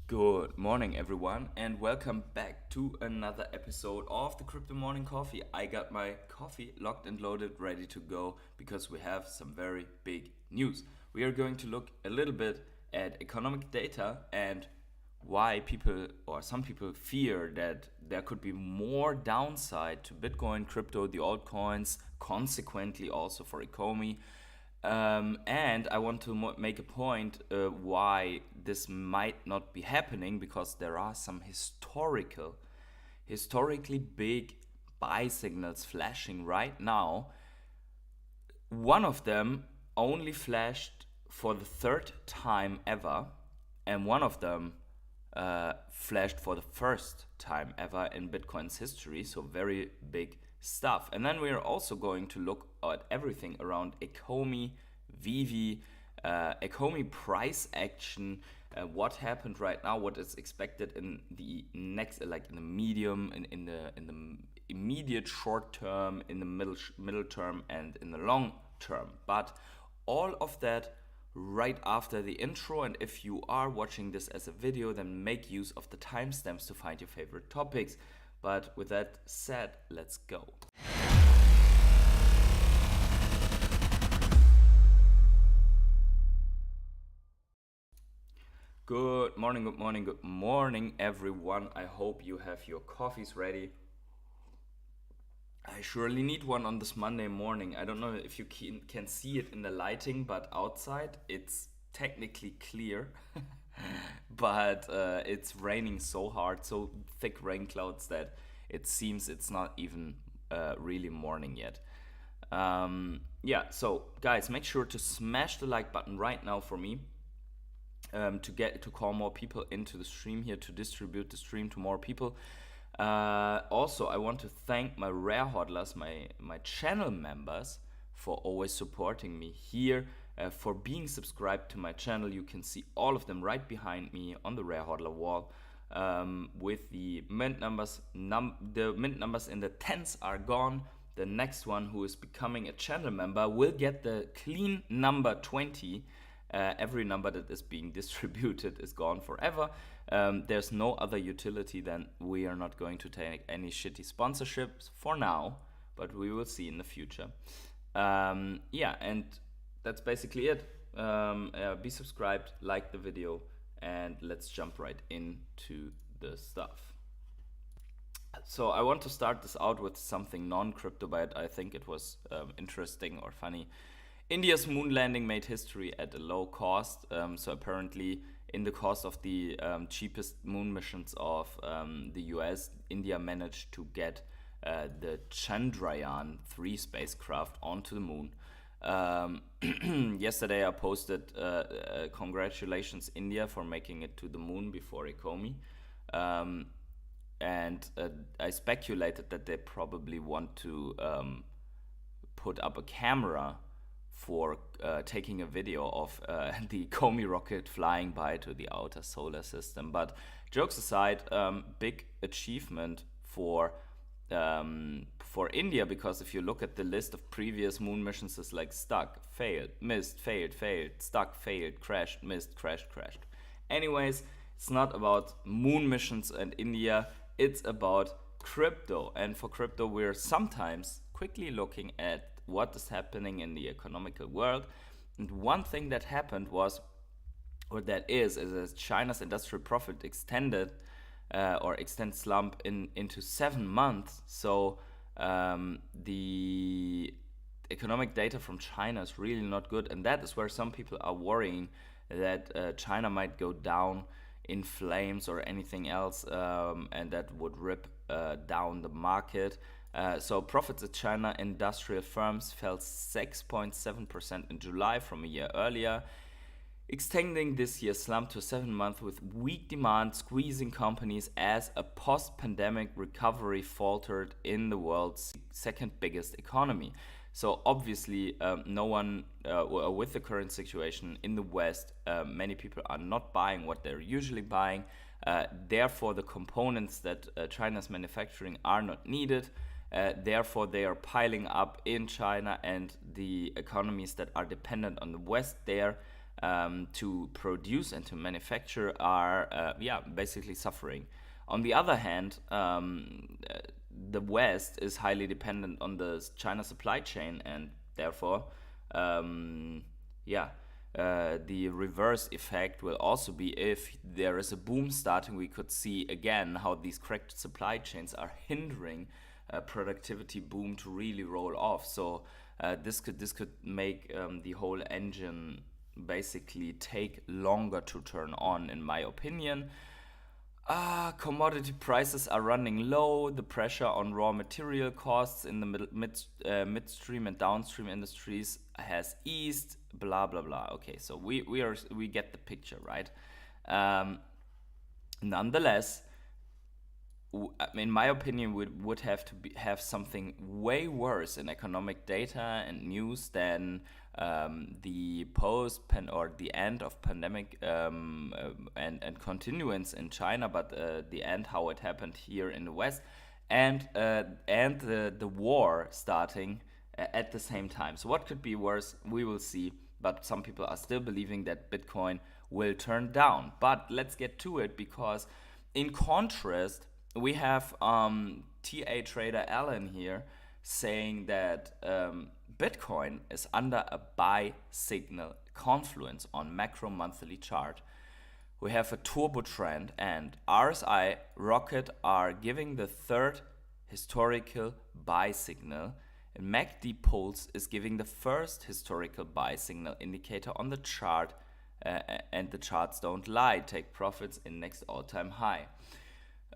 Good morning, everyone, and welcome back to another episode of the Crypto Morning Coffee. I got my coffee locked and loaded, ready to go because we have some very big news. We are going to look a little bit at economic data and why people or some people fear that there could be more downside to Bitcoin, crypto, the altcoins, consequently also for Ekomi. And I want to make a point why this might not be happening because there are some historically big buy signals flashing right now. One of them only flashed for the third time ever, and one of them flashed for the first time ever in Bitcoin's history. So very big stuff. And then we are also going to look at everything around Ekomi, Vivi, Ekomi price action, what happened right now, what is expected in the next, like in the medium, in the immediate short term, in the middle term, and in the long term. But all of that right after the intro. And if you are watching this as a video, then make use of the timestamps to find your favorite topics. But with that said, let's go. Good morning, everyone. I hope you have your coffees ready. I surely need one on this Monday morning. I don't know if you can see it in the lighting, but outside it's technically clear. But it's raining so hard, so thick rain clouds that it seems it's not even really morning yet. Yeah, so guys, make sure to smash the like button right now for me. To call more people into the stream here, to distribute the stream to more people. Also, I want to thank my rare hodlers, my channel members, for always supporting me here, for being subscribed to my channel. You can see all of them right behind me on the rare hodler wall. With the mint numbers, the mint numbers in the tens are gone. The next one who is becoming a channel member will get the clean number 20. Every number that is being distributed is gone forever. There's no other utility, then we are not going to take any shitty sponsorships for now, but we will see in the future. Yeah, and that's basically it. Be subscribed, like the video, and let's jump right into the stuff. So I want to start this out with something non-crypto, but I think it was interesting or funny. India's moon landing made history at a low cost. So apparently, in the cost of the cheapest moon missions of the US, India managed to get the Chandrayaan-3 spacecraft onto the moon. Yesterday, I posted congratulations India for making it to the moon before Ekomi. And I speculated that they probably want to put up a camera for taking a video of the Ekomi rocket flying by to the outer solar system. But jokes aside, big achievement for India, because if you look at the list of previous moon missions, it's like stuck, failed, missed, failed, stuck, failed, crashed, missed, crashed. Anyways, it's not about moon missions and India, it's about crypto. And for crypto, we're sometimes quickly looking at what is happening in the economical world. And one thing that happened was, or that is China's industrial profit extended slump into 7 months. So the economic data from China is really not good, and that is where some people are worrying that China might go down in flames or anything else, and that would rip down the market. So profits at China industrial firms fell 6.7% in July from a year earlier, extending this year's slump to 7 months, with weak demand squeezing companies as a post-pandemic recovery faltered in the world's second biggest economy. So obviously, no one, with the current situation in the West, many people are not buying what they're usually buying. Therefore, the components that China's manufacturing are not needed. Therefore, they are piling up in China, and the economies that are dependent on the West there to produce and to manufacture are basically suffering. On the other hand, the West is highly dependent on the China supply chain, and therefore, um, yeah, the reverse effect will also be if there is a boom starting. We could see again how these cracked supply chains are hindering productivity boom to really roll off. So this could make the whole engine basically take longer to turn on, in my opinion. Commodity prices are running low. The pressure on raw material costs in the midstream and downstream industries has eased. Blah blah blah. Okay, so we get the picture, right? Um, Nonetheless, in my opinion, we would have to have something way worse in economic data and news than the or the end of pandemic and continuance in China, but the end how it happened here in the West, and the war starting at the same time. So what could be worse? We will see. But some people are still believing that Bitcoin will turn down. But let's get to it, because in contrast, we have TA trader Alan here saying that Bitcoin is under a buy signal confluence on macro monthly chart. We have a turbo trend, and RSI Rocket are giving the third historical buy signal, and MACD Pulse is giving the first historical buy signal indicator on the chart, and the charts don't lie. Take profits in next all-time high.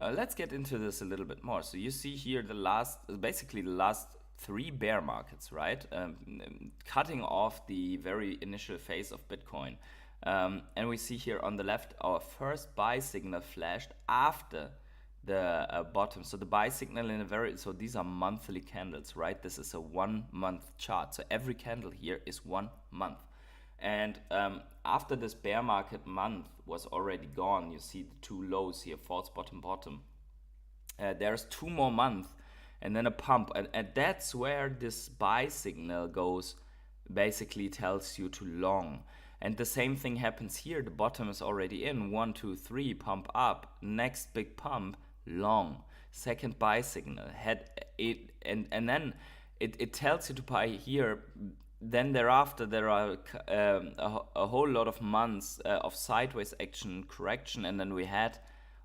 Let's get into this a little bit more. So you see here basically the last three bear markets, right? Cutting off the very initial phase of Bitcoin. And we see here on the left our first buy signal flashed after the bottom. So the buy signal so these are monthly candles, right? This is a 1 month chart. So every candle here is 1 month. And after this bear market month was already gone, you see the two lows here, false bottom, bottom. There's 2 more months and then a pump. And that's where this buy signal goes, basically tells you to long. And the same thing happens here. The bottom is already in. 1, 2, 3, pump up. Next big pump, long. Second buy signal. And then it tells you to buy here. Then thereafter there are a whole lot of months of sideways action, correction, and then we had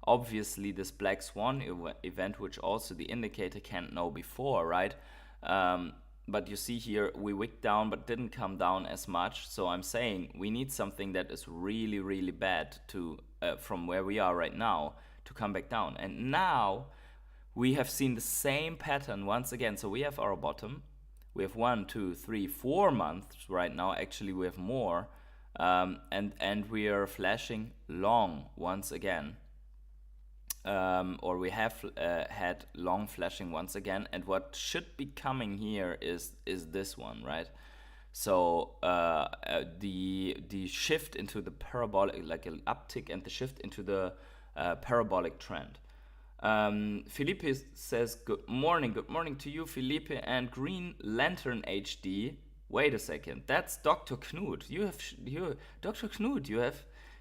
obviously this black swan event, which also the indicator can't know before, right? But you see here we wicked down but didn't come down as much. So I'm saying we need something that is really, really bad to from where we are right now to come back down. And now we have seen the same pattern once again. So we have our bottom. We have 1, 2, 3, 4 months right now. Actually, we have more, and we are flashing long once again, or we have had long flashing once again. And what should be coming here is this one, right? So the shift into the parabolic, like an uptick, and the shift into the parabolic trend. Felipe says, good morning to you, Felipe, and Green Lantern HD. Wait a second, that's Dr. Knut. Dr. Knut,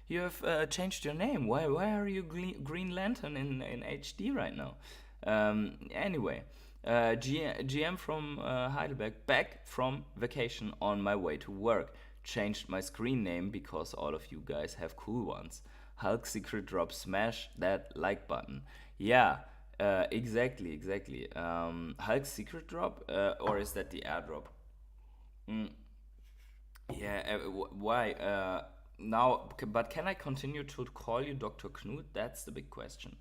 you have changed your name. Why are you Green Lantern in HD right now? Anyway, GM from Heidelberg, back from vacation on my way to work. Changed my screen name because all of you guys have cool ones. Hulk secret drop, smash that like button. Yeah, exactly. Hulk secret drop, or is that the airdrop? Yeah, why? Now, but can I continue to call you Dr. Knut? That's the big question.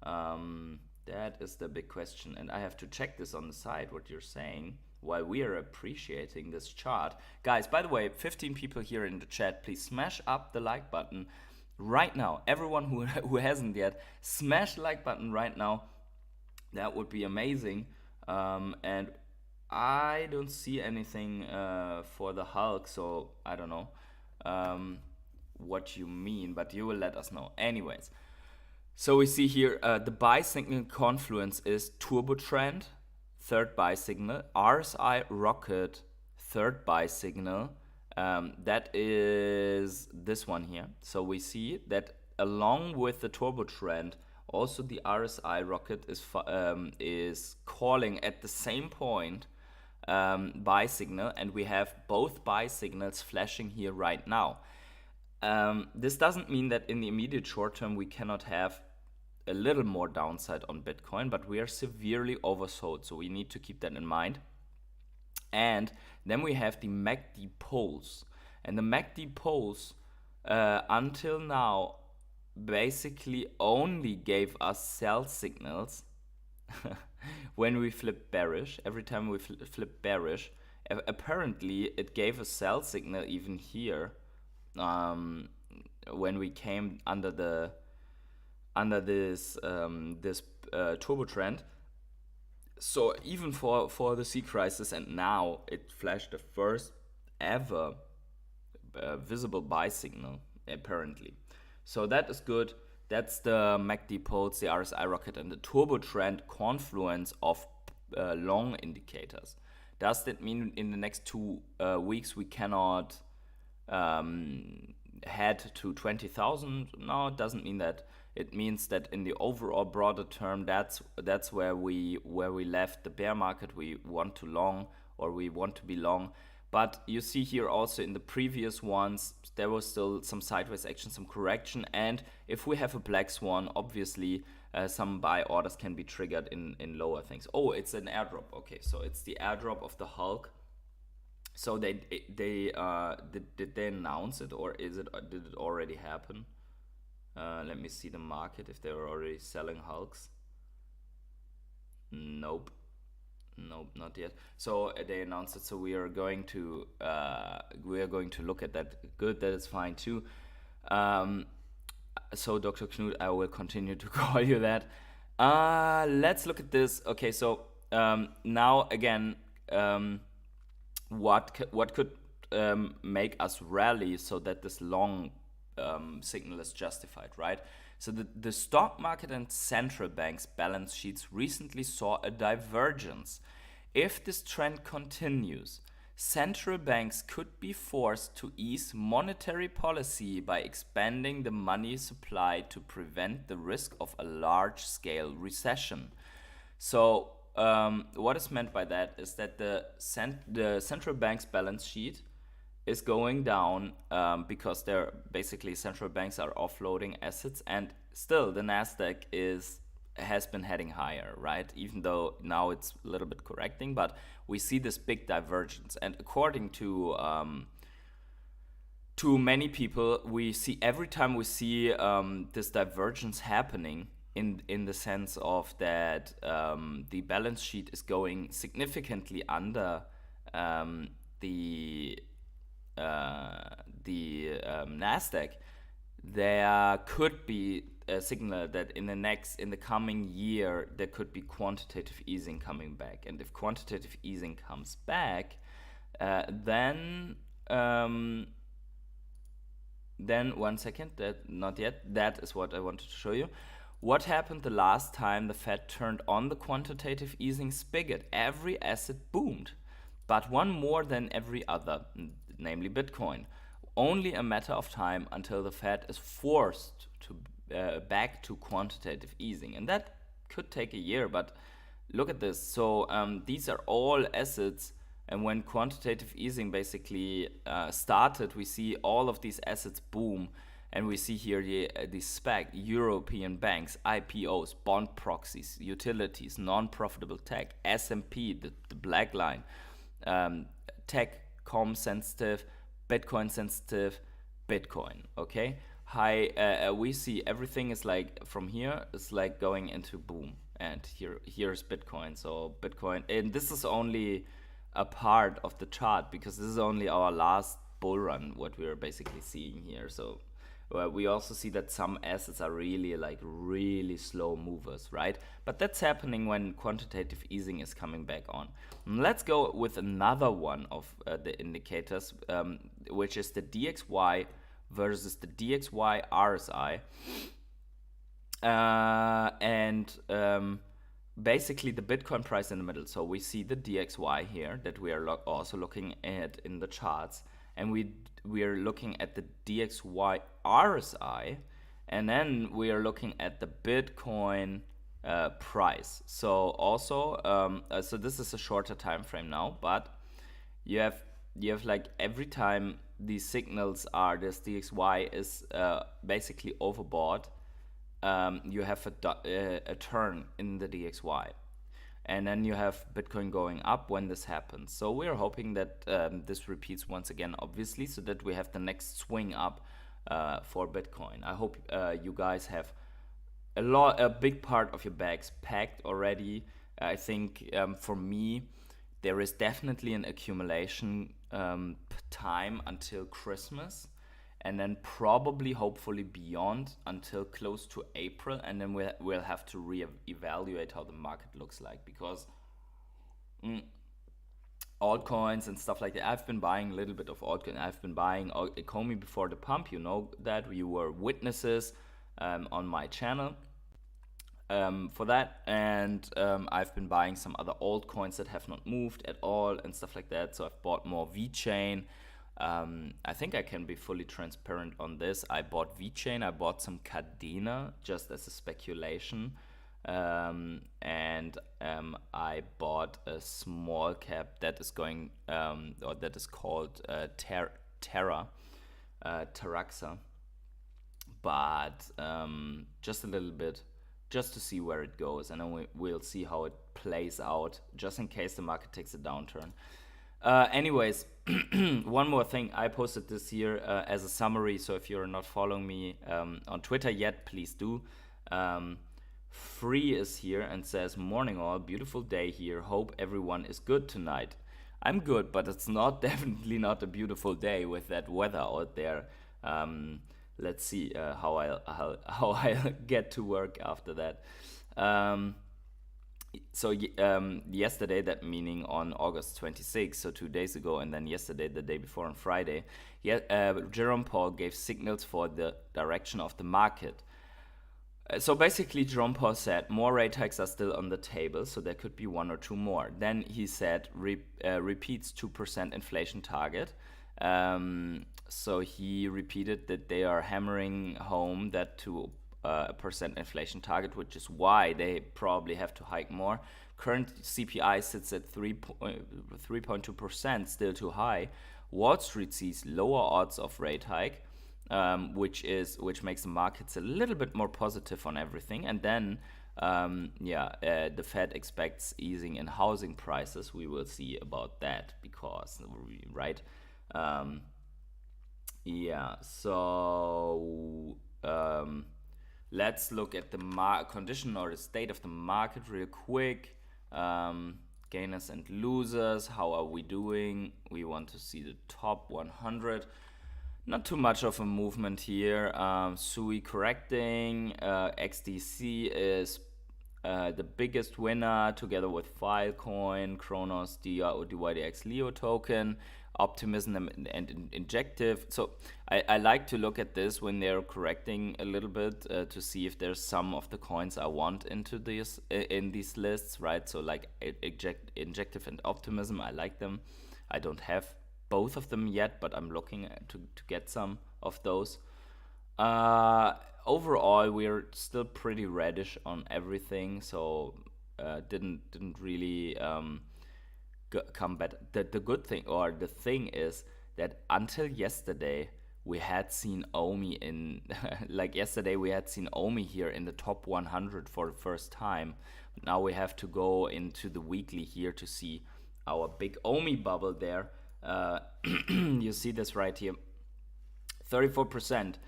That is the big question, and I have to check this on the side, what you're saying, while we are appreciating this chart. Guys, by the way, 15 people here in the chat, please smash up the like button right now. Everyone who hasn't yet, smash the like button right now. That would be amazing. And I don't see anything for the Hulk, so I don't know what you mean, but you will let us know. Anyways, so we see here the buy signal confluence is turbo trend, third buy signal, RSI rocket, third buy signal, That is this one here. So we see that along with the turbo trend, also the RSI rocket is calling at the same point buy signal, and we have both buy signals flashing here right now. This doesn't mean that in the immediate short term we cannot have a little more downside on Bitcoin, but we are severely oversold, so we need to keep that in mind. And then we have the MACD poles, and the MACD poles until now basically only gave us sell signals when we flip bearish. Every time we flip bearish, apparently it gave a sell signal even here when we came under this turbo trend. So even for the C crisis, and now it flashed the first ever visible buy signal apparently. So that is good. That's the MACD poles, the RSI rocket, and the turbo trend confluence of long indicators. Does that mean in the next 2 weeks we cannot head to 20,000? No, it doesn't mean that. It means that in the overall broader term, that's where we left the bear market. We want to long, or we want to be long. But you see here also in the previous ones, there was still some sideways action, some correction. And if we have a black swan, obviously some buy orders can be triggered in lower things. Oh, it's an airdrop. Okay, so it's the airdrop of the Hulk. So did they announce it, or did it already happen? Let me see the market if they were already selling Hulks. Nope, not yet. So they announced it. So we are going to look at that. Good, that is fine too. So Dr. Knut, I will continue to call you that. Let's look at this. Okay, so now again, what could make us rally so that this long signal is justified, right? So the stock market and central banks' balance sheets recently saw a divergence. If this trend continues, central banks could be forced to ease monetary policy by expanding the money supply to prevent the risk of a large-scale recession. So what is meant by that is that the central bank's balance sheet is going down because they're basically central banks are offloading assets, and still the Nasdaq has been heading higher, right? Even though now it's a little bit correcting, but we see this big divergence. And according to many people, we see every time we see this divergence happening in the sense of that the balance sheet is going significantly under the Nasdaq, there could be a signal that in the coming year there could be quantitative easing coming back. And if quantitative easing comes back, then one second, not yet. That is what I wanted to show you. What happened the last time the Fed turned on the quantitative easing spigot? Every asset boomed, but one more than every other, namely Bitcoin. Only a matter of time until the Fed is forced to back to quantitative easing, and that could take a year. But look at this. So these are all assets, and when quantitative easing basically started, we see all of these assets boom. And we see here the SPAC, European banks, IPOs, bond proxies, utilities, non-profitable tech, S&P, the black line, tech, com sensitive, Bitcoin sensitive, Bitcoin. Okay, we see everything is like from here is like going into boom, and here's Bitcoin. So Bitcoin, and this is only a part of the chart because this is only our last bull run, what we're basically seeing here. So we also see that some assets are really slow movers, right? But that's happening when quantitative easing is coming back on. Let's go with another one of the indicators, which is the DXY versus the DXY RSI. Basically the Bitcoin price in the middle. So we see the DXY here that we are also looking at in the charts. and we are looking at the DXY RSI, and then we are looking at the Bitcoin price. So also, so this is a shorter time frame now, but you have like every time these signals are this DXY is basically overbought, you have a turn in the DXY, and then you have Bitcoin going up when this happens. So we're hoping that this repeats once again, obviously, so that we have the next swing up for Bitcoin. I hope you guys have a big part of your bags packed already. I think for me, there is definitely an accumulation time until Christmas, and then probably, hopefully, beyond until close to April, and then we'll have to re-evaluate how the market looks like, because altcoins and stuff like that. I've been buying a little bit of altcoin. I've been buying Ekomi before the pump. You know that we were witnesses on my channel for that, and I've been buying some other altcoins that have not moved at all and stuff like that. So I've bought more VeChain. I think I can be fully transparent on this. I bought VeChain. I bought some Cadena just as a speculation, and I bought a small cap that is going or that is called Teraxa, but just a little bit, just to see where it goes, and then we'll see how it plays out, just in case the market takes a downturn. Anyways, one more thing. I posted this here as a summary, so if you're not following me on Twitter yet, please do. Free is here and says, "Morning all, beautiful day here. Hope everyone is good tonight." I'm good, but it's not definitely not a beautiful day with that weather out there. Let's see how I'll get to work after that. So yesterday, that meaning on August 26th, so 2 days ago, and then yesterday, the day before on Friday, Jerome Powell gave signals for the direction of the market. So basically, Jerome Powell said more rate hikes are still on the table, so there could be one or two more. Then he said repeats 2% inflation target. So he repeated that they are hammering home that 2% inflation target, which is why they probably have to hike more. Current CPI sits at 3.2%, still too high. Wall Street sees lower odds of rate hike, which makes the markets a little bit more positive on everything. And then the Fed expects easing in housing prices. We will see about that, because right. So let's look at the condition or the state of the market real quick. Gainers and losers, how are we doing? We want to see the top 100. Not too much of a movement here. SUI correcting. XDC is the biggest winner, together with Filecoin, Kronos, DYDX Leo token, Optimism and Injective. So I like to look at this when they're correcting a little bit to see if there's some of the coins I want into this in these lists, right? So like Injective and Optimism, I like them. I don't have both of them yet, but I'm looking to get some of those. Overall, we're still pretty reddish on everything, so didn't really come better. The good thing, or the thing, is that until yesterday we had seen OMI in like yesterday we had seen OMI here in the top 100 for the first time. Now we have to go into the weekly here to see our big OMI bubble there. You see this right here, 34%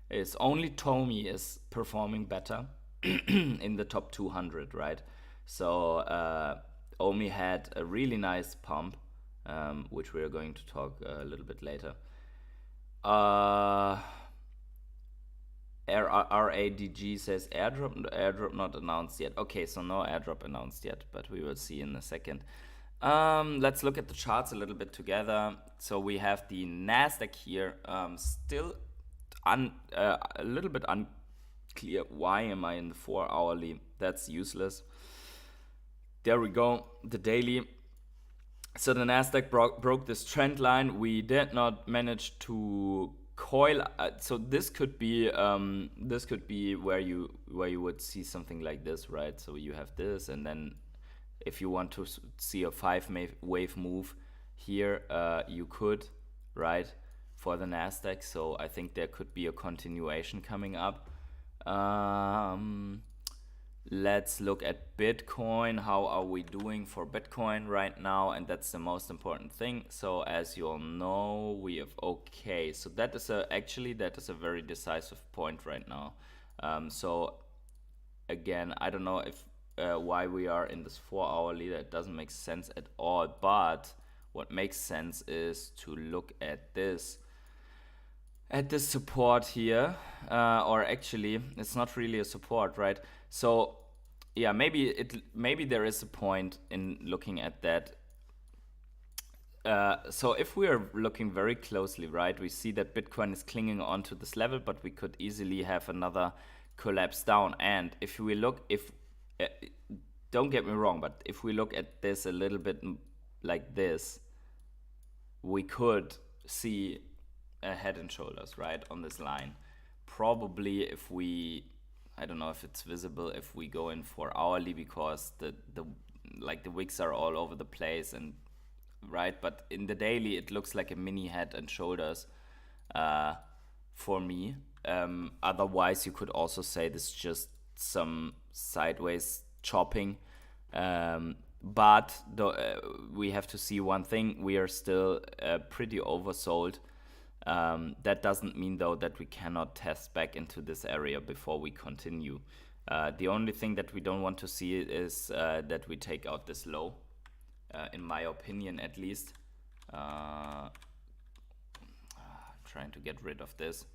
is only Tomi is performing better in the top 200, right? So OMI had a really nice pump, which we are going to talk a little bit later. RADG says airdrop not announced yet. Okay, so no airdrop announced yet, but we will see in a second. Let's look at the charts a little bit together. So we have the Nasdaq here, still a little bit unclear. Why am I in the 4 hourly? That's useless. There we go. The daily. So the Nasdaq broke this trend line. We did not manage to coil. So this could be where you would see something like this, right? So you have this, and then if you want to see a wave move here, you could, right, for the Nasdaq. So I think there could be a continuation coming up. Let's look at Bitcoin. How are we doing for Bitcoin right now? And that's the most important thing. So as you all know, we have okay. So that is a very decisive point right now. So again, I don't know if why we are in this 4 hour leader. It doesn't make sense at all. But what makes sense is to look at this support here, or actually it's not really a support, right? So yeah, maybe there is a point in looking at that. So if we are looking very closely, right, we see that Bitcoin is clinging on to this level, but we could easily have another collapse down. And if we look, if don't get me wrong, but if we look at this a little bit like this, we could see a head and shoulders, right, on this line. Probably if we, I don't know if it's visible if we go in for hourly, because the wicks are all over the place, and right, but in the daily it looks like a mini head and shoulders for me. Otherwise you could also say this is just some sideways chopping. But we have to see one thing: we are still pretty oversold. That doesn't mean though that we cannot test back into this area before we continue. The only thing that we don't want to see is that we take out this low, in my opinion at least. I'm trying to get rid of this.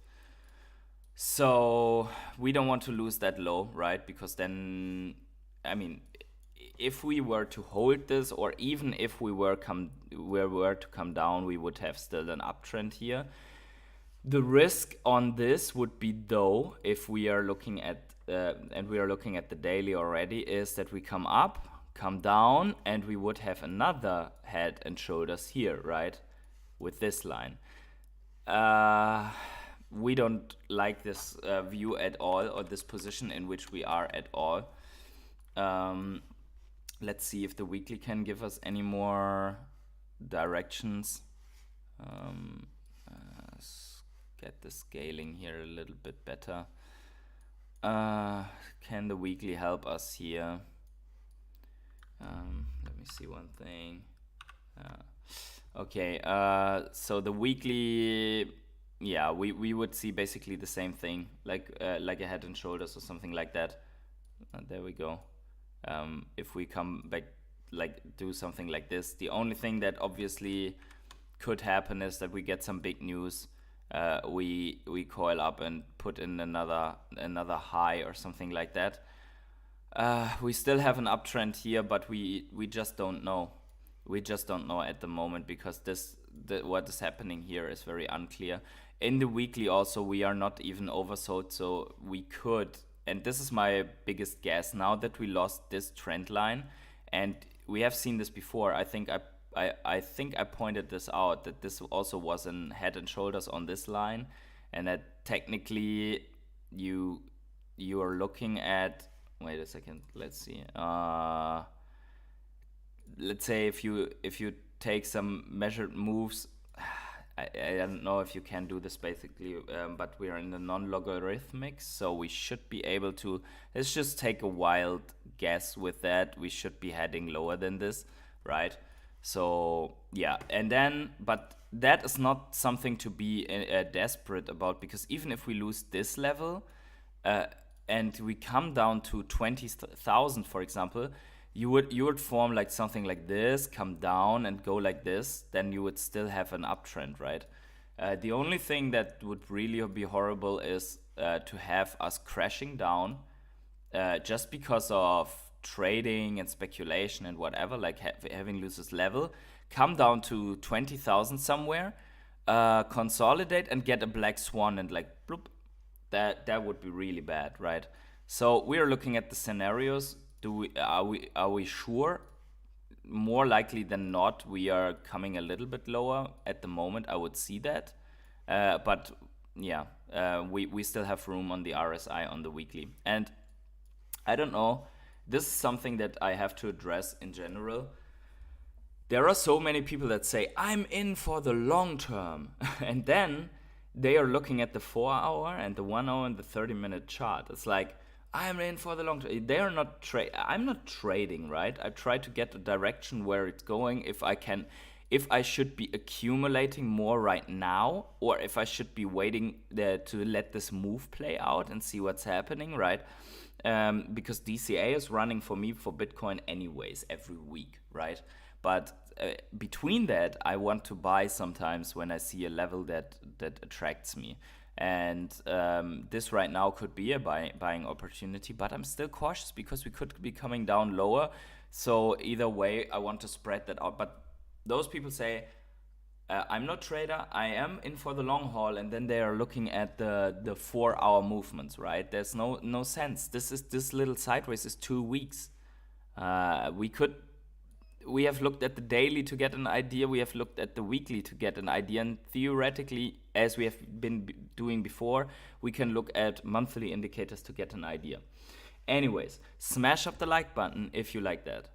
So we don't want to lose that low, right? Because then, I mean, if we were to hold this, or even if we were to come down, we would have still an uptrend here. The risk on this would be, though, if we are looking at and we are looking at the daily already, is that we come up, come down, and we would have another head and shoulders here, right, with this line. We don't like this view at all, or this position in which we are at all. Let's see if the weekly can give us any more directions. Get the scaling here a little bit better. Can the weekly help us here? Let me see one thing. Okay, so the weekly, yeah, we would see basically the same thing, like a head and shoulders or something like that. There we go. If we come back, like do something like this, the only thing that obviously could happen is that we get some big news. We coil up and put in another high or something like that. We still have an uptrend here, but we just don't know. We just don't know at the moment, because what is happening here is very unclear. In the weekly also, we are not even oversold, so we could, and this is my biggest guess, now that we lost this trend line, and we have seen this before. I think I pointed this out, that this also was an head and shoulders on this line, and that technically you are looking at, wait a second, let's see. Let's say if you take some measured moves, I don't know if you can do this basically, but we are in the non-logarithmic, so we should be able to, let's just take a wild guess with that, we should be heading lower than this, right? So yeah, and then, but that is not something to be desperate about, because even if we lose this level and we come down to 20,000, for example, you would form like something like this, come down and go like this, then you would still have an uptrend, right? The only thing that would really be horrible is to have us crashing down just because of trading and speculation and whatever, like having lose this level, come down to 20,000 somewhere, consolidate and get a black swan and like bloop, that would be really bad, right? So we are looking at the scenarios. Are we sure? more likely than not, we are coming a little bit lower at the moment. I would see that. But yeah, we still have room on the RSI on the weekly. And I don't know, this is something that I have to address in general. There are so many people that say, I'm in for the long term. And then they are looking at the 4 hour and the 1 hour and the 30-minute chart. It's like, I'm in for the long term. They are not I'm not trading, right? I try to get a direction where it's going. If I should be accumulating more right now, or if I should be waiting to let this move play out and see what's happening, right? Because DCA is running for me for Bitcoin anyways every week, right? But between that, I want to buy sometimes when I see a level that attracts me. And this right now could be a buying opportunity, but I'm still cautious because we could be coming down lower. So either way, I want to spread that out. But those people say, I'm not trader, I am in for the long haul, and then they are looking at the 4 hour movements, right? There's no sense. This little sideways is 2 weeks. We have looked at the daily to get an idea. We have looked at the weekly to get an idea. And theoretically, as we have been doing before, we can look at monthly indicators to get an idea. Anyways, smash up the like button if you like that.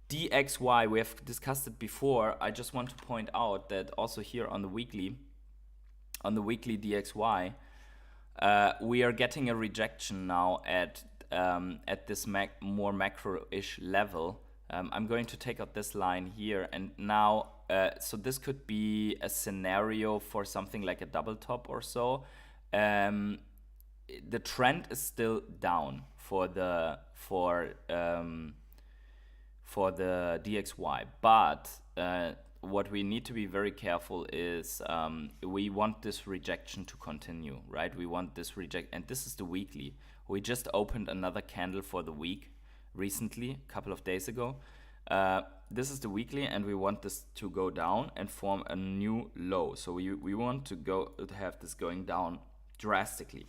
DXY, we have discussed it before. I just want to point out that also here on the weekly DXY, we are getting a rejection now at this more macro-ish level. I'm going to take out this line here, and now, so this could be a scenario for something like a double top or so. The trend is still down for the DXY, but what we need to be very careful is we want this rejection to continue, right? We want this and this is the weekly. We just opened another candle for the week recently, a couple of days ago. This is the weekly, and we want this to go down and form a new low. So we want to have this going down drastically.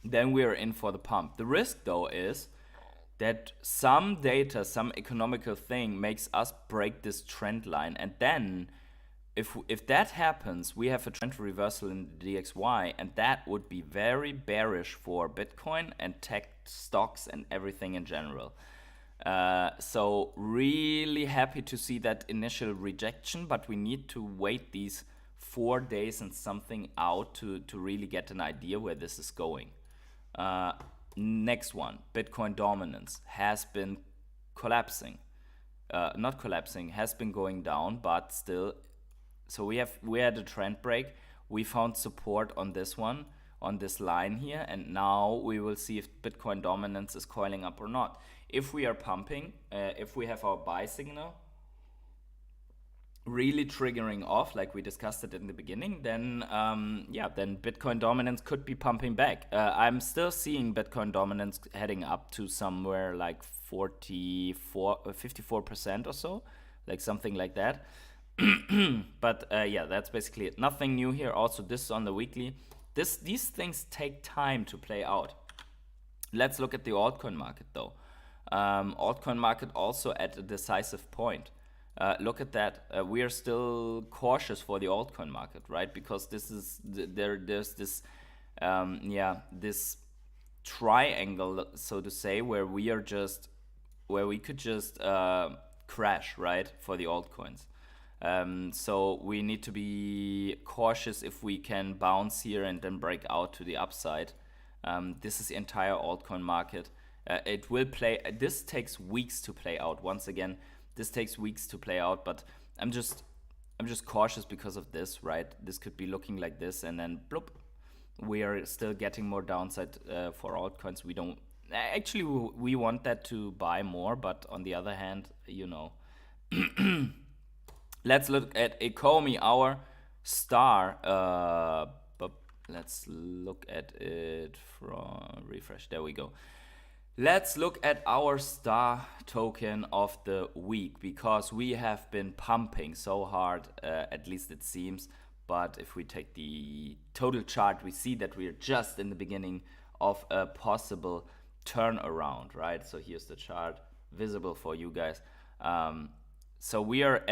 Then we are in for the pump. The risk, though, is that some data, some economical thing makes us break this trend line, and then if that happens, we have a trend reversal in the DXY, and that would be very bearish for Bitcoin and tech stocks and everything in general. So really happy to see that initial rejection, but we need to wait these 4 days and something out to really get an idea where this is going. Next one, Bitcoin dominance has been collapsing. Not collapsing, has been going down, but still. So we had a trend break. We found support on this one, on this line here, and now we will see if Bitcoin dominance is coiling up or not. If we are pumping, if we have our buy signal really triggering off, like we discussed it in the beginning, then then Bitcoin dominance could be pumping back. I'm still seeing Bitcoin dominance heading up to somewhere like 54% or so, like something like that. But that's basically it. Nothing new here. Also, this is on the weekly. These things take time to play out. Let's look at the altcoin market, though. Altcoin market also at a decisive point. Look at that. We are still cautious for the altcoin market, right? Because there's this this triangle, so to say, where we could just crash, right, for the altcoins. So we need to be cautious if we can bounce here and then break out to the upside. This is the entire altcoin market. It will play. This takes weeks to play out. Once again, this takes weeks to play out. But I'm just cautious because of this, right? This could be looking like this, and then bloop, we are still getting more downside for altcoins. We don't actually. We want that to buy more, but on the other hand, Let's look at Ekomi, our star. But let's look at it from refresh. There we go. Let's look at our star token of the week, because we have been pumping so hard, at least it seems. But if we take the total chart, we see that we are just in the beginning of a possible turnaround, right? So here's the chart. visible for you guys. So we are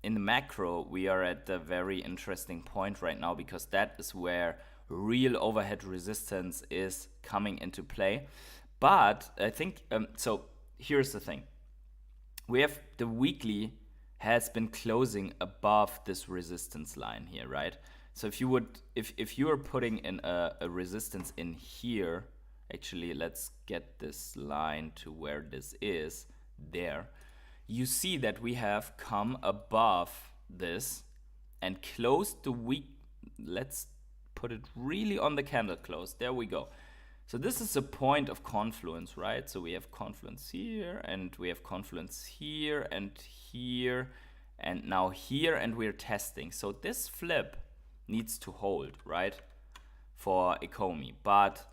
in the macro, we are at a very interesting point right now, because that is where real overhead resistance is coming into play. But I think, so here's the thing. We have the weekly has been closing above this resistance line here, right? So if you are putting in a resistance in here, actually, let's get this line to where this is, there. You see that we have come above this and closed the week. Let's put it really on the candle close. There we go. So this is a point of confluence, right? So we have confluence here, and we have confluence here, and here, and now here, and we're testing. So this flip needs to hold, right, for Ekomi. But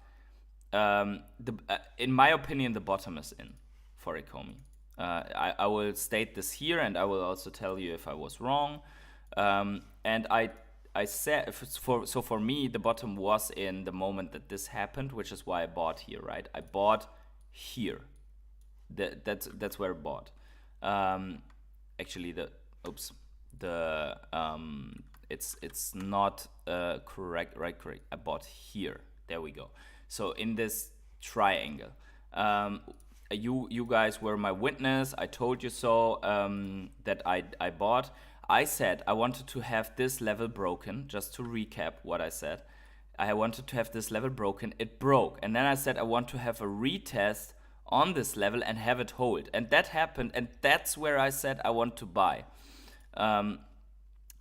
in my opinion, the bottom is in for Ekomi. I will state this here, and I will also tell you if I was wrong. And I said, for me, the bottom was in the moment that this happened, which is why I bought here, right? I bought here. That's where I bought. Actually, it's not correct, right? Correct. I bought here. There we go. So in this triangle, you guys were my witness. I told you so, that I bought. I said I wanted to have this level broken. Just to recap what I said, I wanted to have this level broken. It broke, and then I said I want to have a retest on this level and have it hold, and that happened, and that's where I said I want to buy.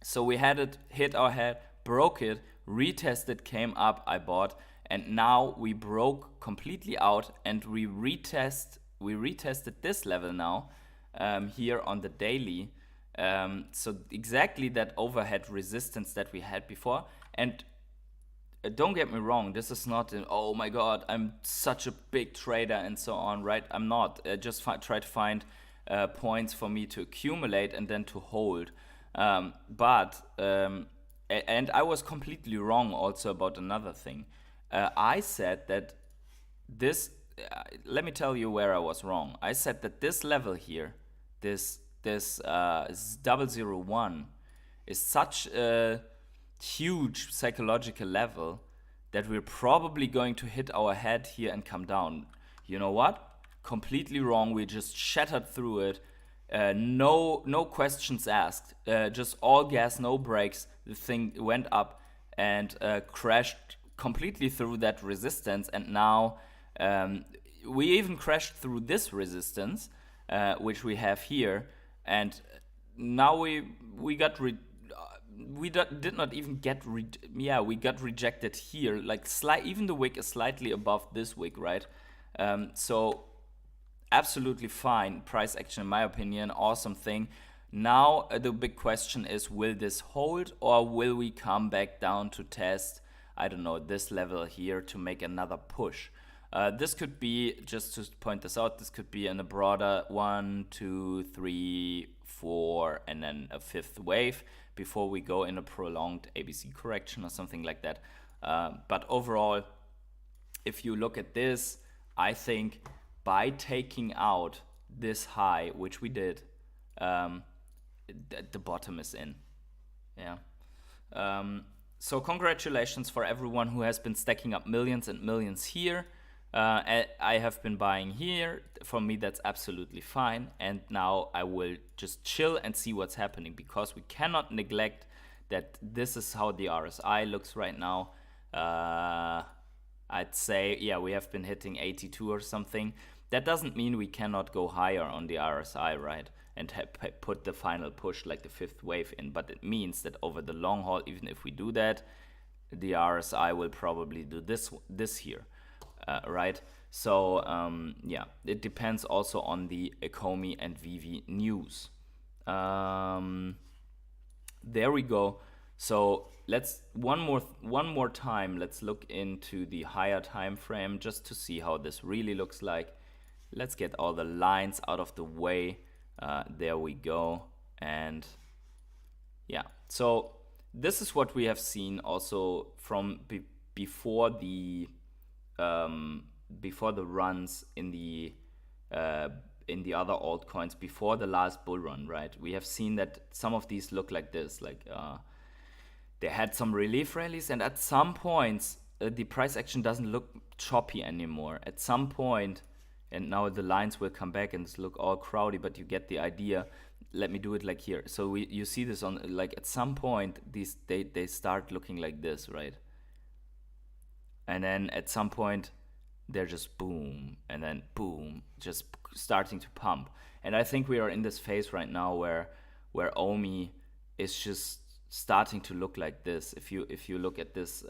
So we had it hit our head, broke it, retested, came up, I bought, and now we broke completely out, and we retested this level now, here on the daily. So exactly that overhead resistance that we had before. And don't get me wrong, this is not oh my god, I'm such a big trader and so on, right? I'm not. Just try to find points for me to accumulate and then to hold. And I was completely wrong also about another thing. I said that this, let me tell you where I was wrong. I said that this level here, this 001, is such a huge psychological level that we're probably going to hit our head here and come down. You know what? Completely wrong. We just shattered through it. No questions asked. Just all gas, no brakes. The thing went up and crashed completely through that resistance. And now we even crashed through this resistance, which we have here. And now we got did not even get we got rejected here. Like even the wick is slightly above this wick, right? So absolutely fine price action in my opinion, awesome thing. Now the big question is, will this hold, or will we come back down to test, I don't know, this level here to make another push? This could be, just to point this out, this could be in a broader 1, 2, 3, 4, and then a fifth wave before we go in a prolonged ABC correction or something like that. But overall, if you look at this, I think by taking out this high, which we did, the bottom is in. Yeah. So congratulations for everyone who has been stacking up millions and millions here. I have been buying here. For me, that's absolutely fine. And now I will just chill and see what's happening, because we cannot neglect that this is how the RSI looks right now. I'd say, yeah, we have been hitting 82 or something. That doesn't mean we cannot go higher on the RSI, right? And put the final push, like the fifth wave, in. But it means that over the long haul, even if we do that, the RSI will probably do this here. Right? So yeah, it depends also on the Ekomi and Vivi news. There we go. So let's one more time. Let's look into the higher time frame just to see how this really looks like. Let's get all the lines out of the way. There we go. And yeah, so this is what we have seen also from before the runs in the uh, in the other altcoins before the last bull run, right? We have seen that some of these look like this, like they had some relief rallies, and at some points the price action doesn't look choppy anymore. At some point, and now the lines will come back and it's look all crowdy, but you get the idea. Let me do it like here. So you see this on, like, at some point these they start looking like this, right? And then at some point they're just boom, and then boom, just starting to pump. And I think we are in this phase right now where Omi is just starting to look like this. If you look at this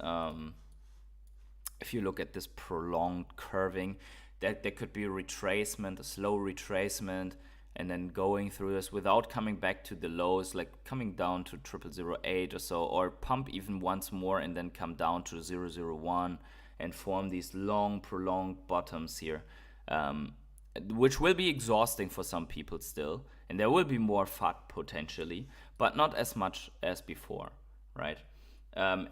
if you look at this prolonged curving, that there could be a retracement, a slow retracement, and then going through this without coming back to the lows, like coming down to 0008 or so, or pump even once more and then come down to 001 and form these long prolonged bottoms here, which will be exhausting for some people still, and there will be more FUD potentially, but not as much as before, right?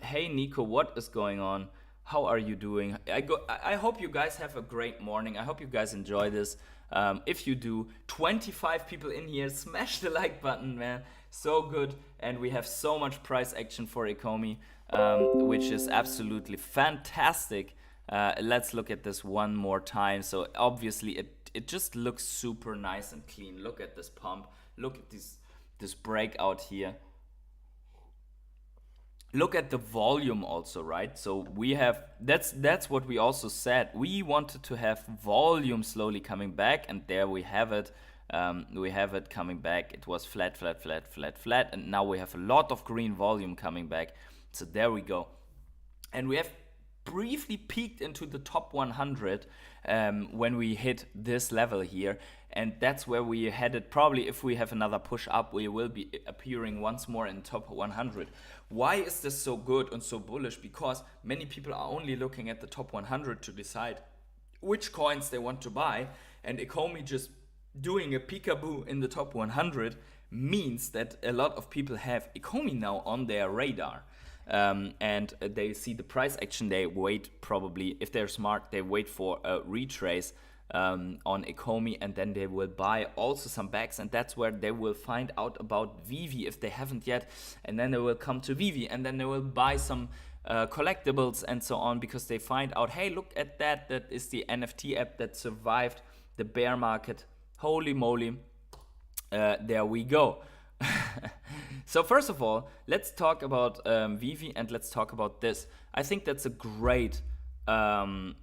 Hey Nico, what is going on? How are you doing? I hope you guys have a great morning. I hope you guys enjoy this. If you do, 25 people in here, smash the like button, man. So good. And we have so much price action for Ekomi, which is absolutely fantastic. Let's look at this one more time. So obviously it just looks super nice and clean. Look at this pump. Look at this breakout here. Look at the volume also, right? So we have, that's what we also said. We wanted to have volume slowly coming back, and there we have it. We have it coming back. It was flat, flat, flat, flat, flat, and now we have a lot of green volume coming back. So there we go. And we have briefly peaked into the top 100 when we hit this level here, and that's where we headed. Probably if we have another push up, we will be appearing once more in top 100. Why is this so good and so bullish? Because many people are only looking at the top 100 to decide which coins they want to buy, and Ekomi just doing a peekaboo in the top 100 means that a lot of people have Ekomi now on their radar. And they see the price action, they wait, probably, if they're smart, they wait for a retrace on Ekomi, and then they will buy also some bags, and that's where they will find out about Vivi if they haven't yet, and then they will come to Vivi, and then they will buy some collectibles and so on, because they find out, hey, look at that, that is the NFT app that survived the bear market. Holy moly, there we go. So first of all, let's talk about Vivi, and let's talk about this. I think that's a great thing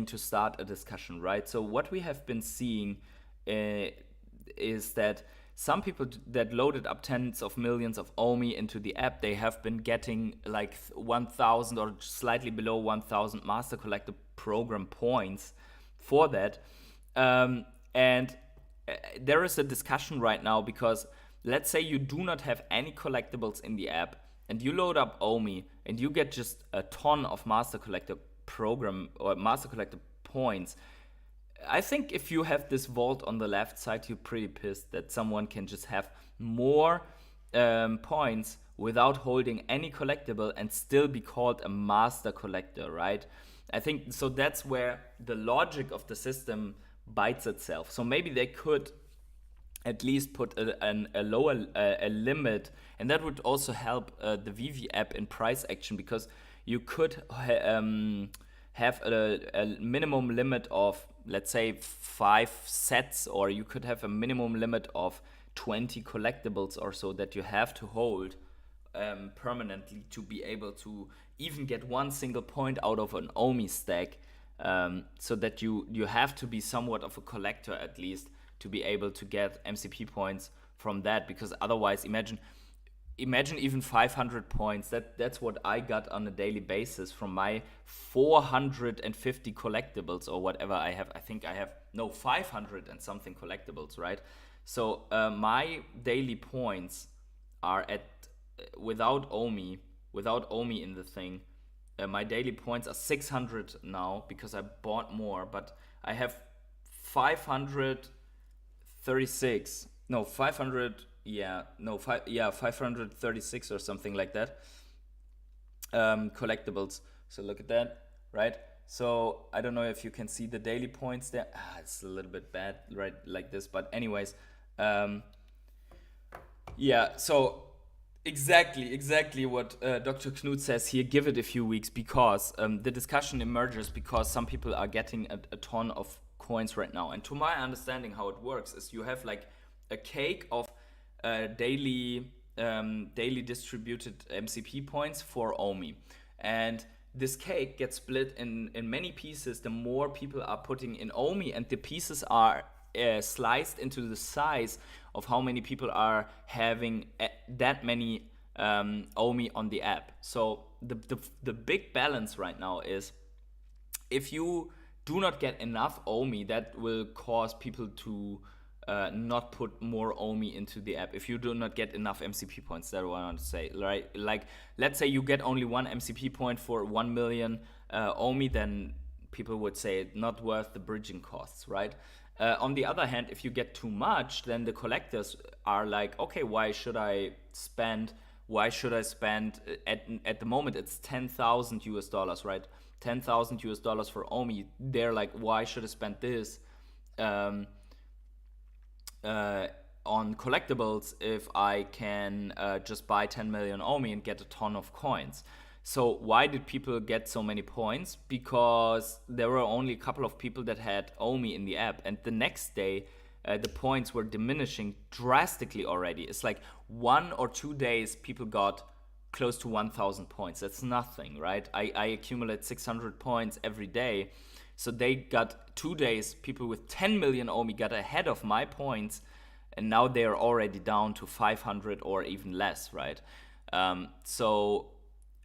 to start a discussion, right? So what we have been seeing is that some people that loaded up tens of millions of Omi into the app, they have been getting like 1,000 or slightly below 1,000 Master Collector Program points for that. And there is a discussion right now, because let's say you do not have any collectibles in the app and you load up Omi and you get just a ton of Master Collector Program or Master Collector points. I think if you have this vault on the left side, you're pretty pissed that someone can just have more points without holding any collectible and still be called a Master Collector, right? I think so. That's where the logic of the system bites itself. So maybe they could at least put a lower limit, and that would also help the Veve app in price action, because you could have a minimum limit of, let's say, 5 sets, or you could have a minimum limit of 20 collectibles or so that you have to hold permanently to be able to even get one single point out of an Omi stack. So that you have to be somewhat of a collector at least to be able to get MCP points from that, because otherwise, imagine even 500 points. That's what I got on a daily basis from my 450 collectibles or whatever I have. I think I have 500 and something collectibles, right? So my daily points are at without Omi in the thing. My daily points are 600 now because I bought more, but I have 536. No, 500. 536 or something like that. Collectibles. So look at that, right? So I don't know if you can see the daily points there. It's a little bit bad, right, like this. But anyways, um, yeah. So exactly what Dr. Knut says here. Give it a few weeks because the discussion emerges because some people are getting a ton of coins right now. And to my understanding, how it works is you have like a cake of daily distributed MCP points for OMI, and this cake gets split in many pieces. The more people are putting in OMI, and the pieces are sliced into the size of how many people are having that many OMI on the app. So the big balance right now is if you do not get enough OMI, that will cause people to not put more OMI into the app. If you do not get enough MCP points, that's what I want to say, right? Like, let's say you get only one MCP point for 1 million OMI, then people would say it's not worth the bridging costs, right? On the other hand, if you get too much, then the collectors are like, okay, why should I spend at the moment it's 10,000 US dollars, right? 10,000 US dollars for OMI. They're like, why should I spend this on collectibles if I can just buy 10 million OMI and get a ton of coins? So why did people get so many points? Because there were only a couple of people that had OMI in the app, and the next day the points were diminishing drastically already. It's like 1 or 2 days people got close to 1,000 points. That's nothing, right? I accumulate 600 points every day. So they got 2 days, people with 10 million OMI got ahead of my points, and now they are already down to 500 or even less, right?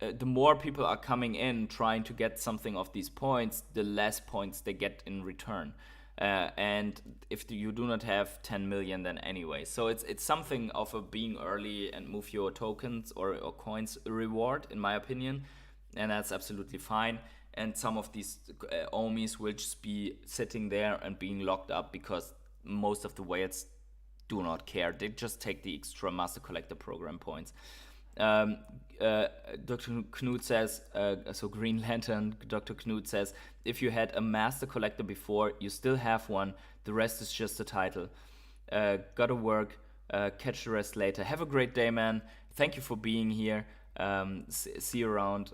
The more people are coming in trying to get something of these points, the less points they get in return. And if you do not have 10 million, then anyway. So it's something of a being early and move your tokens or coins reward, in my opinion. And that's absolutely fine. And some of these OMIs will just be sitting there and being locked up because most of the whales do not care. They just take the extra Master Collector Program points. Dr. Knut says, so Green Lantern, Dr. Knut says, if you had a Master Collector before, you still have one. The rest is just a title. Gotta work. Catch the rest later. Have a great day, man. Thank you for being here. See you around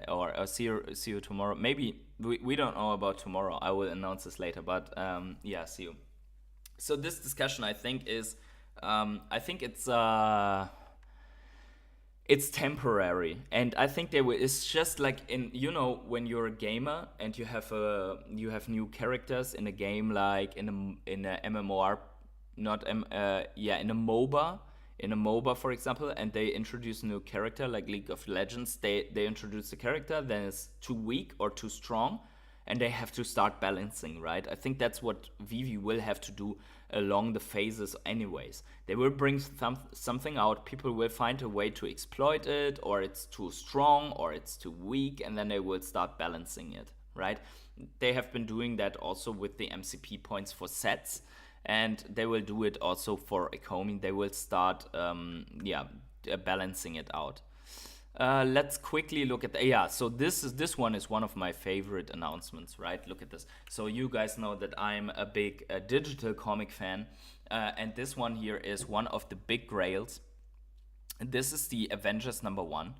or see you tomorrow. Maybe we don't know about tomorrow. I will announce this later. But yeah, see you. So this discussion, I think, is it's temporary, and I think it's just like when you're a gamer and you have new characters in a game, like in a MMOR, in a MOBA, for example, and they introduce a new character like League of Legends. They introduce the character, then it's too weak or too strong, and they have to start balancing, right? I think that's what Vivi will have to do along the phases anyways. They will bring something out, people will find a way to exploit it, or it's too strong, or it's too weak, and then they will start balancing it, right? They have been doing that also with the MCP points for sets, and they will do it also for Ekomi. They will start balancing it out. Let's quickly look at so this one is one of my favorite announcements, right? Look at this. So you guys know that I'm a big digital comic fan, and this one here is one of the big grails. This is the Avengers #1.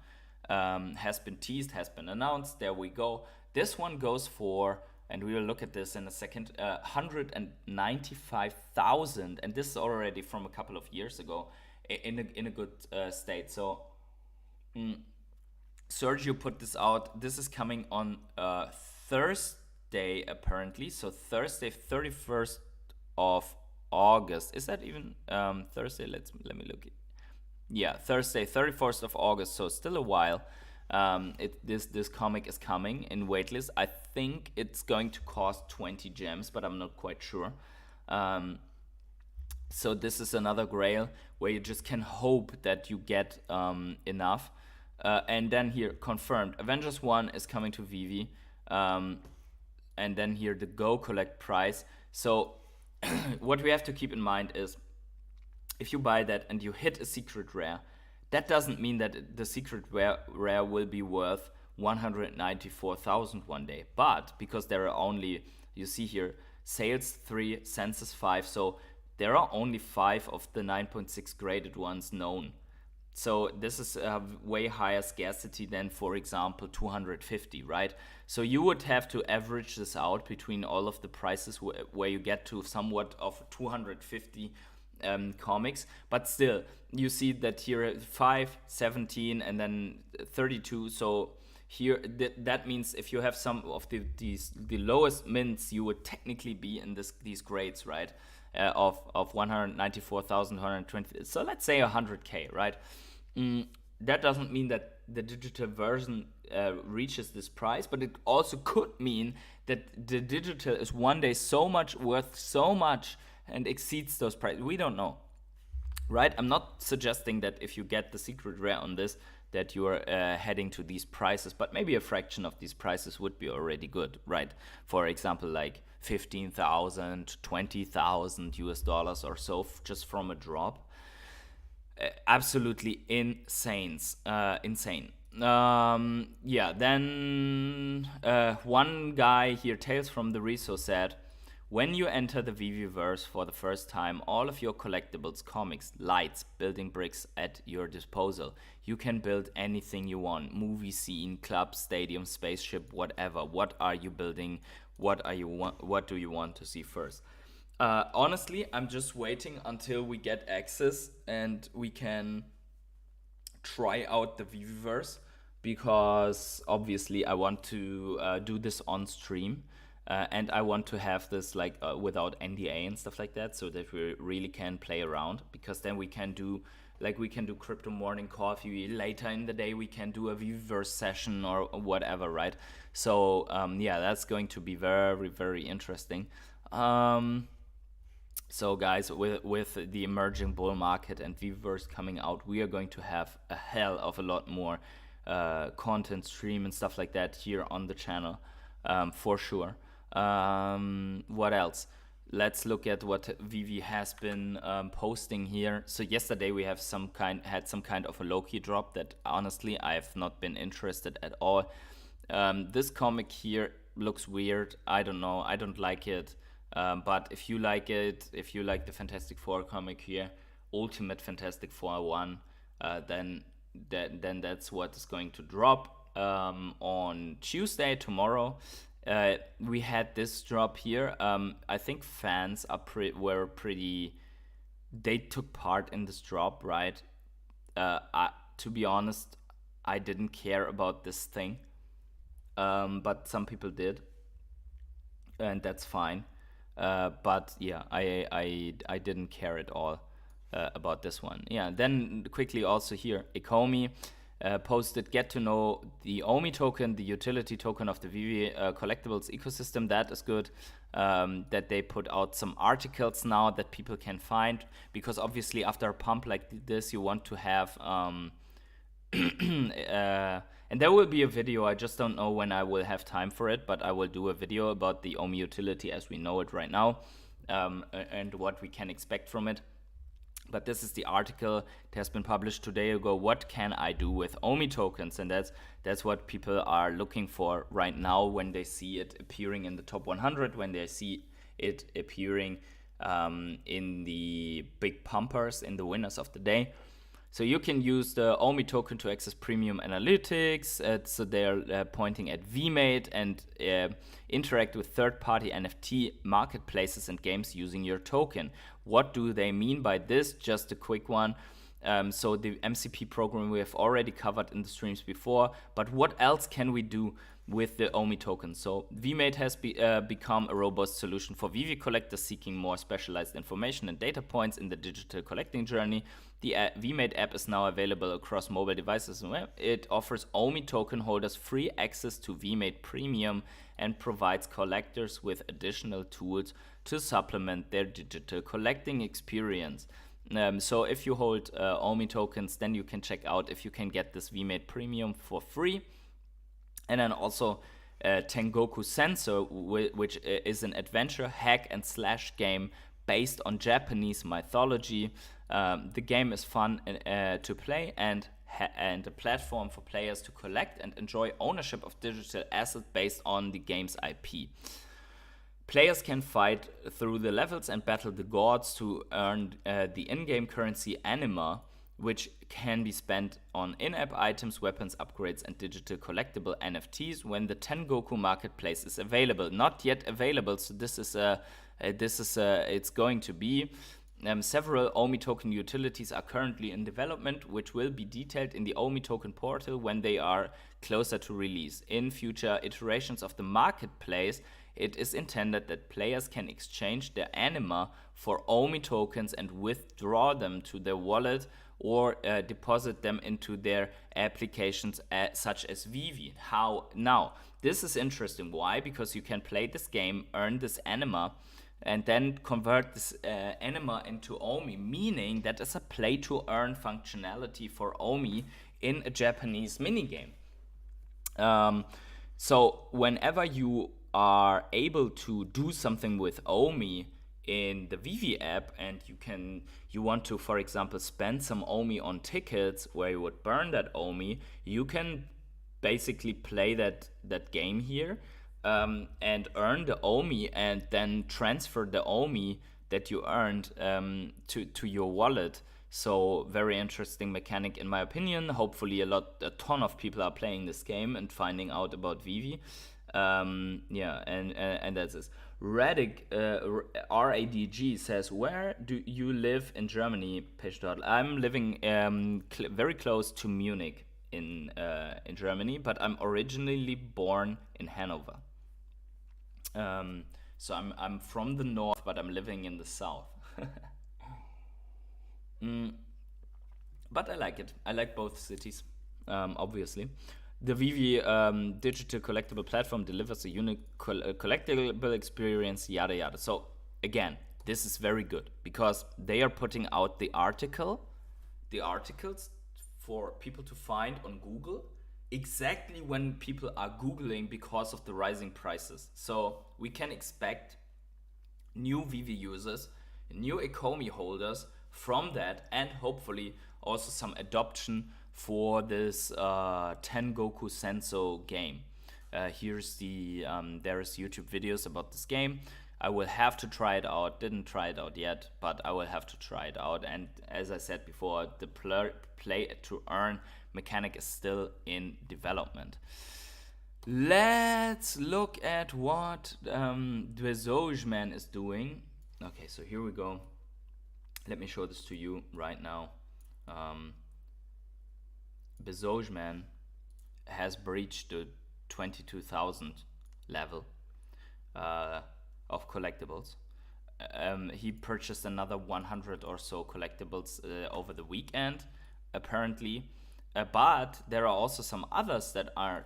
Has been teased, has been announced. There we go. This one goes for, and we will look at this in a second, 195,000, and this is already from a couple of years ago in a good state. So Sergio put this out. This is coming on Thursday, apparently. So Thursday, 31st of August. Is that even Thursday? Let me look. Yeah, Thursday, 31st of August. So still a while. This comic is coming in waitlist. I think it's going to cost 20 gems, but I'm not quite sure. So this is another grail where you just can hope that you get enough. And then here, confirmed, Avengers 1 is coming to Vivi. And then here, the Go Collect price. So what we have to keep in mind is, if you buy that and you hit a secret rare, that doesn't mean that the secret rare will be worth 194,000 one day. But because there are only, you see here, sales 3, census 5, so there are only 5 of the 9.6 graded ones known. So this is a way higher scarcity than, for example, 250, right? So you would have to average this out between all of the prices where you get to somewhat of 250 comics. But still, you see that here 5, 17, and then 32. So here that means if you have some of the lowest mints, you would technically be in these grades, right? Of 194,120. So let's say 100k, right? That doesn't mean that the digital version reaches this price, but it also could mean that the digital is one day so much worth so much and exceeds those prices. We don't know, right? I'm not suggesting that if you get the secret rare on this, that you are heading to these prices, but maybe a fraction of these prices would be already good, right? For example, like 15,000, 20,000 US dollars or so, just from a drop. Absolutely insane. Yeah, then one guy here, Tales from the Reso, said, when you enter the Veveverse for the first time, all of your collectibles, comics, lights, building bricks at your disposal. You can build anything you want. Movie scene, club, stadium, spaceship, whatever. What are you building? What do you want to see first? Honestly, I'm just waiting until we get access and we can try out the Veveverse, because obviously I want to do this on stream, and I want to have this like without NDA and stuff like that, so that we really can play around, because then we can do crypto morning coffee later in the day. We can do a Veveverse session or whatever, right? So yeah, that's going to be very, very interesting. So guys, with the emerging bull market and Veveverse coming out, we are going to have a hell of a lot more content stream and stuff like that here on the channel, for sure. What else? Let's look at what Vivi has been posting here. So yesterday we have had some kind of a low-key drop that honestly I have not been interested at all. This comic here looks weird. I don't know. I don't like it. But if you like it, if you like the Fantastic Four comic here, Ultimate Fantastic Four 1, then that's what is going to drop on Tuesday, tomorrow. We had this drop here. I think fans were pretty. They took part in this drop, right? To be honest, I didn't care about this thing, but some people did, and that's fine. But yeah, I didn't care at all about this one. Yeah, then quickly also here, Ekomi posted, get to know the Omi token, the utility token of the Vivi collectibles ecosystem. That is good. That they put out some articles now that people can find, because obviously after a pump like this, you want to have and there will be a video. I just don't know when I will have time for it, but I will do a video about the Omi utility as we know it right now, and what we can expect from it. But this is the article. It has been published today ago. What can I do with Omi tokens? And that's what people are looking for right now when they see it appearing in the top 100, when they see it appearing in the big pumpers, in the winners of the day. So you can use the Omi token to access premium analytics. So they're pointing at VMate and interact with third-party NFT marketplaces and games using your token. What do they mean by this? Just a quick one. So the MCP program we have already covered in the streams before, but what else can we do with the Omi token? So VMate has become a robust solution for Vivi collectors seeking more specialized information and data points in the digital collecting journey. The VMate app is now available across mobile devices and web. It offers Omi token holders free access to VMate Premium and provides collectors with additional tools to supplement their digital collecting experience. So if you hold Omi tokens, then you can check out if you can get this VMate Premium for free. And then also Tengoku Sensor, which is an adventure hack and slash game based on Japanese mythology. The game is fun to play and and a platform for players to collect and enjoy ownership of digital assets based on the game's IP. Players can fight through the levels and battle the gods to earn the in-game currency anima, which can be spent on in-app items, weapons, upgrades, and digital collectible NFTs when the Tengoku marketplace is available. Not yet available, so it's going to be. Several OMI token utilities are currently in development, which will be detailed in the OMI token portal when they are closer to release. In future iterations of the marketplace, it is intended that players can exchange their anima for OMI tokens and withdraw them to their wallet or deposit them into their applications such as Vivi. How now? This is interesting. Why? Because you can play this game, earn this anima, and then convert this anima into OMI, meaning that is a play-to-earn functionality for OMI in a Japanese minigame. So whenever you are able to do something with OMI in the Veve app, and you want to, for example, spend some OMI on tickets where you would burn that OMI, you can basically play that game here and earn the OMI and then transfer the OMI that you earned to your wallet. So very interesting mechanic in my opinion. Hopefully a ton of people are playing this game and finding out about Vivi. And that's this. RADG says, where do you live in Germany, Peshtot? I'm living very close to Munich in Germany, but I'm originally born in Hanover. So I'm from the north, but I'm living in the south. But I like it. I like both cities, obviously. The Vivi digital collectible platform delivers a unique collectible experience, yada yada. So again, this is very good because they are putting out the articles for people to find on Google exactly when people are Googling because of the rising prices. So we can expect new Vivi users, new Ekomi holders from that, and hopefully also some adoption for this Tengoku Senso game. There is YouTube videos about this game. I will have to try it out. Didn't try it out yet, but I will have to try it out. And as I said before, the play to earn mechanic is still in development. Let's look at what Dwezojman is doing. Okay, so here we go. Let me show this to you right now. Bezojman has breached the 22,000 level of collectibles. He purchased another 100 or so collectibles over the weekend, apparently. But there are also some others that are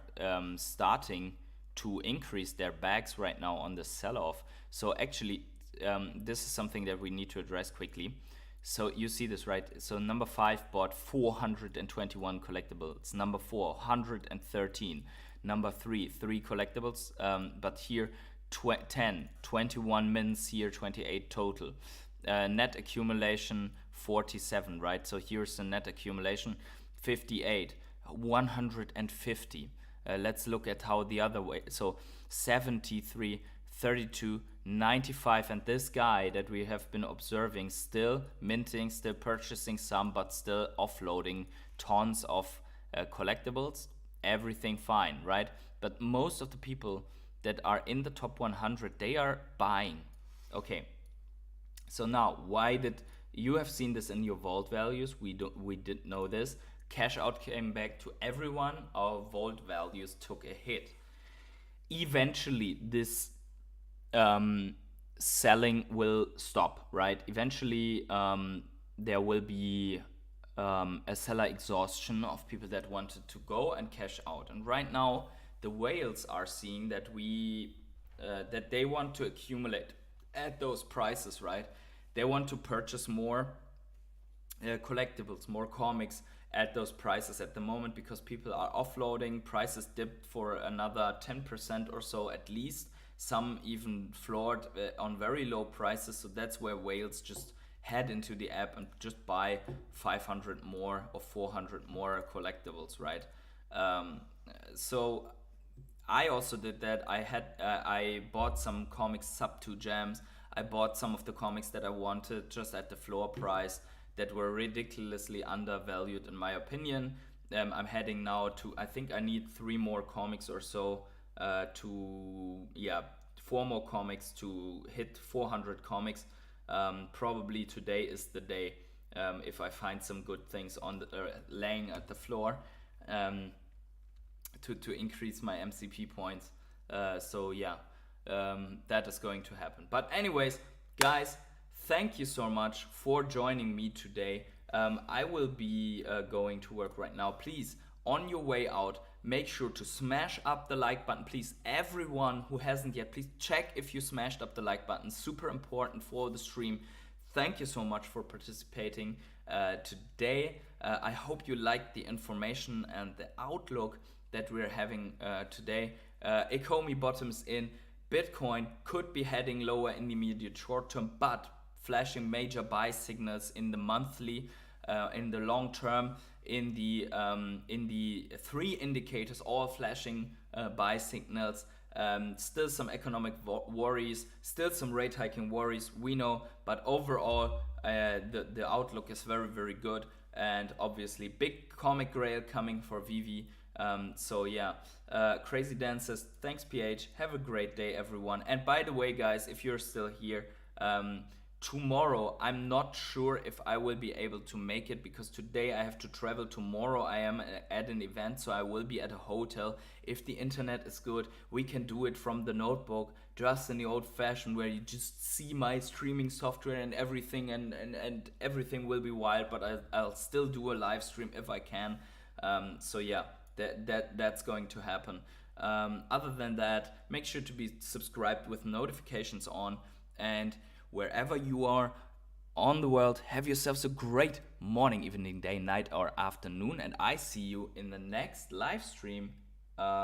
starting to increase their bags right now on the sell-off. So actually, this is something that we need to address quickly. So you see this, right? So number 5 bought 421 collectibles. Number 4, 113. Number 3, 3 collectibles. But here, 21 mins here, 28 total. Net accumulation, 47, right? So here's the net accumulation, 58, 150. Let's look at how the other way. So 73, 32, 95, and this guy that we have been observing still minting, still purchasing some, but still offloading tons of collectibles. Everything fine, right? But most of the people that are in the top 100, they are buying. Okay, so now why did you have seen this in your vault values? We did know this. Cash out came back to everyone. Our vault values took a hit. Eventually this selling will stop, right? Eventually there will be a seller exhaustion of people that wanted to go and cash out. And right now the whales are seeing that that they want to accumulate at those prices, right? They want to purchase more collectibles, more comics at those prices at the moment because people are offloading. Prices dipped for another 10% or so at least. Some even floored on very low prices. So that's where whales just head into the app and just buy 500 more or 400 more collectibles, right? So I also did that. I bought some comics sub 2 gems. I bought some of the comics that I wanted just at the floor price that were ridiculously undervalued in my opinion. I'm heading now to, I think I need 3 more comics or so, to, yeah, 4 more comics to hit 400 comics. Probably today is the day, if I find some good things on the laying at the floor, um, to increase my MCP points. So yeah, that is going to happen. But anyways, guys, thank you so much for joining me today. I will be going to work right now. Please, on your way out, make sure to smash up the like button. Please, everyone who hasn't yet, please check if you smashed up the like button. Super important for the stream. Thank you so much for participating today. I hope you liked the information and the outlook that we're having today. Ekomi bottoms in. Bitcoin could be heading lower in the immediate short term, but flashing major buy signals in the monthly, in the long term, in the 3 indicators, all flashing buy signals. Still some economic worries, still some rate hiking worries, we know, but overall the outlook is very, very good. And obviously big comic grail coming for Vivi. So yeah, Crazy Dan says, thanks PH, have a great day everyone. And by the way guys, if you're still here, tomorrow I'm not sure if I will be able to make it, because today I have to travel. Tomorrow I am at an event, so I will be at a hotel. If the internet is good, we can do it from the notebook, just in the old fashioned, where you just see my streaming software and everything, and everything will be wild, but I'll still do a live stream if I can. So yeah, that's going to happen. Other than that, make sure to be subscribed with notifications on, and wherever you are on the world, have yourselves a great morning, evening, day, night, or afternoon, and I see you in the next live stream.